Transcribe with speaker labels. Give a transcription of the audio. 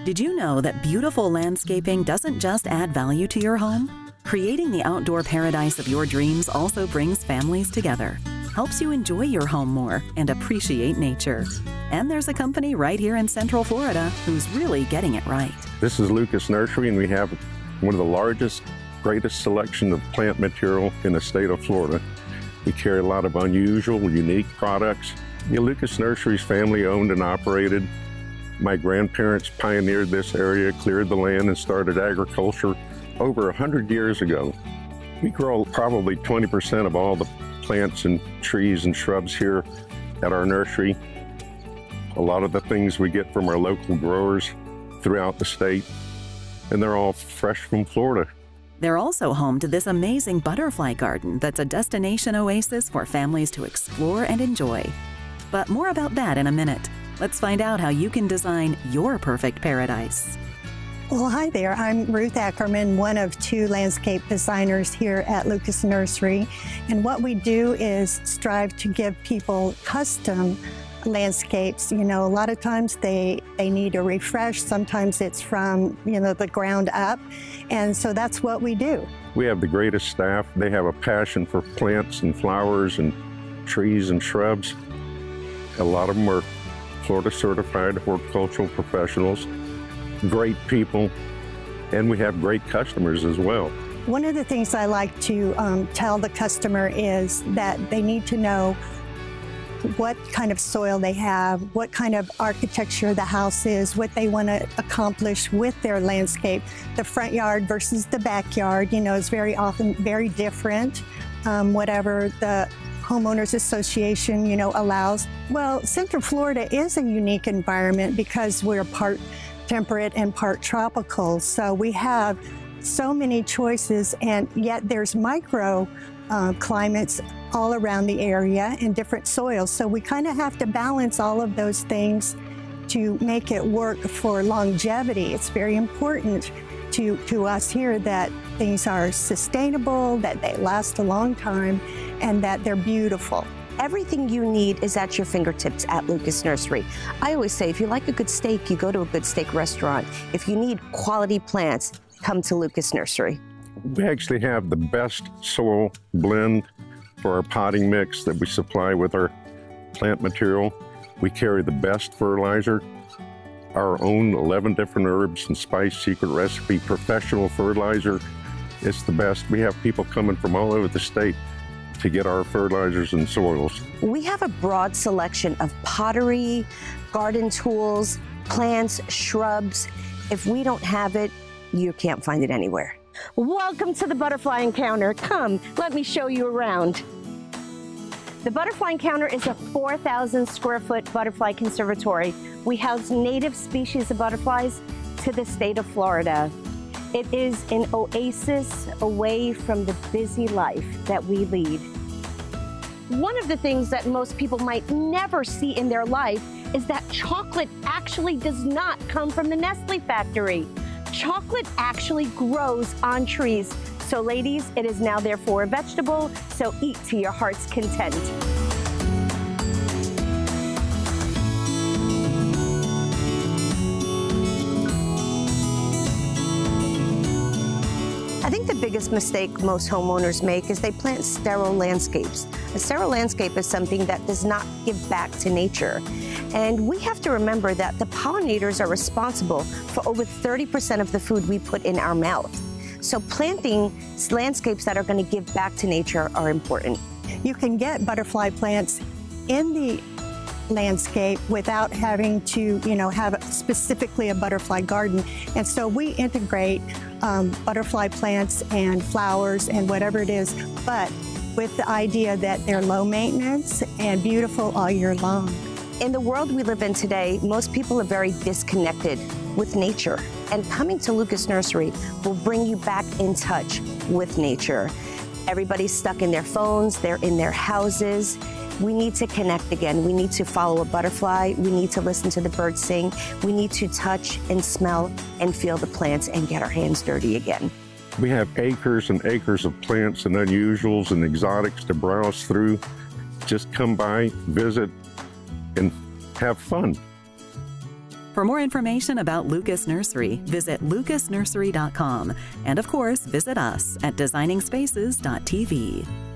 Speaker 1: Did you know that beautiful landscaping doesn't just add value to your home? Creating the outdoor paradise of your dreams also brings families together, helps you enjoy your home more and appreciate nature. And there's a company right here in Central Florida who's really getting it right.
Speaker 2: This is Lukas Nursery, and we have one of the largest, greatest selection of plant material in the state of Florida. We carry a lot of unusual, unique products. The Lukas Nursery is family owned and operated. My grandparents pioneered this area, cleared the land, and started agriculture over 100 years ago. We grow probably 20% of all the plants and trees and shrubs here at our nursery. A lot of the things we get from our local growers throughout the state, and they're all fresh from Florida.
Speaker 1: They're also home to this amazing butterfly garden that's a destination oasis for families to explore and enjoy. But more about that in a minute. Let's find out how you can design your perfect paradise.
Speaker 3: Well, hi there. I'm Ruth Ackerman, one of 2 landscape designers here at Lukas Nursery. And what we do is strive to give people custom landscapes. You know, a lot of times they need a refresh. Sometimes it's from, the ground up. And so that's what we do.
Speaker 2: We have the greatest staff. They have a passion for plants and flowers and trees and shrubs. A lot of them are Florida certified horticultural professionals, great people, and we have great customers as well.
Speaker 3: One of the things I like to tell the customer is that they need to know what kind of soil they have, what kind of architecture the house is, what they want to accomplish with their landscape. The front yard versus the backyard, is very often very different, whatever the homeowners association, allows. Well, Central Florida is a unique environment because we're part temperate and part tropical. So we have so many choices, and yet there's micro climates all around the area and different soils. So we kind of have to balance all of those things to make it work for longevity. It's very important to us here that things are sustainable, that they last a long time, and that they're beautiful.
Speaker 4: Everything you need is at your fingertips at Lukas Nursery. I always say, if you like a good steak, you go to a good steak restaurant. If you need quality plants, come to Lukas Nursery.
Speaker 2: We actually have the best soil blend for our potting mix that we supply with our plant material. We carry the best fertilizer, our own 11 different herbs and spice secret recipe professional fertilizer. It's the best. We have people coming from all over the state to get our fertilizers and soils.
Speaker 4: We have a broad selection of pottery, garden tools, plants, shrubs. If we don't have it, you can't find it anywhere. Welcome to the Butterfly Encounter. Come, let me show you around. The Butterfly Encounter is a 4,000 square foot butterfly conservatory. We house native species of butterflies to the state of Florida. It is an oasis away from the busy life that we lead. One of the things that most people might never see in their life is that chocolate actually does not come from the Nestle factory. Chocolate actually grows on trees. So ladies, it is now therefore a vegetable, so eat to your heart's content. I think the biggest mistake most homeowners make is they plant sterile landscapes. A sterile landscape is something that does not give back to nature. And we have to remember that the pollinators are responsible for over 30% of the food we put in our mouth. So planting landscapes that are going to give back to nature are important.
Speaker 3: You can get butterfly plants in the landscape without having to, have specifically a butterfly garden. And so we integrate butterfly plants and flowers and whatever it is, but with the idea that they're low maintenance and beautiful all year long.
Speaker 4: In the world we live in today, most people are very disconnected with nature. And coming to Lukas Nursery will bring you back in touch with nature. Everybody's stuck in their phones, they're in their houses. We need to connect again. We need to follow a butterfly. We need to listen to the birds sing. We need to touch and smell and feel the plants and get our hands dirty again.
Speaker 2: We have acres and acres of plants and unusuals and exotics to browse through. Just come by, visit, and have fun.
Speaker 1: For more information about Lukas Nursery, visit lucasnursery.com. And of course, visit us at designingspaces.tv.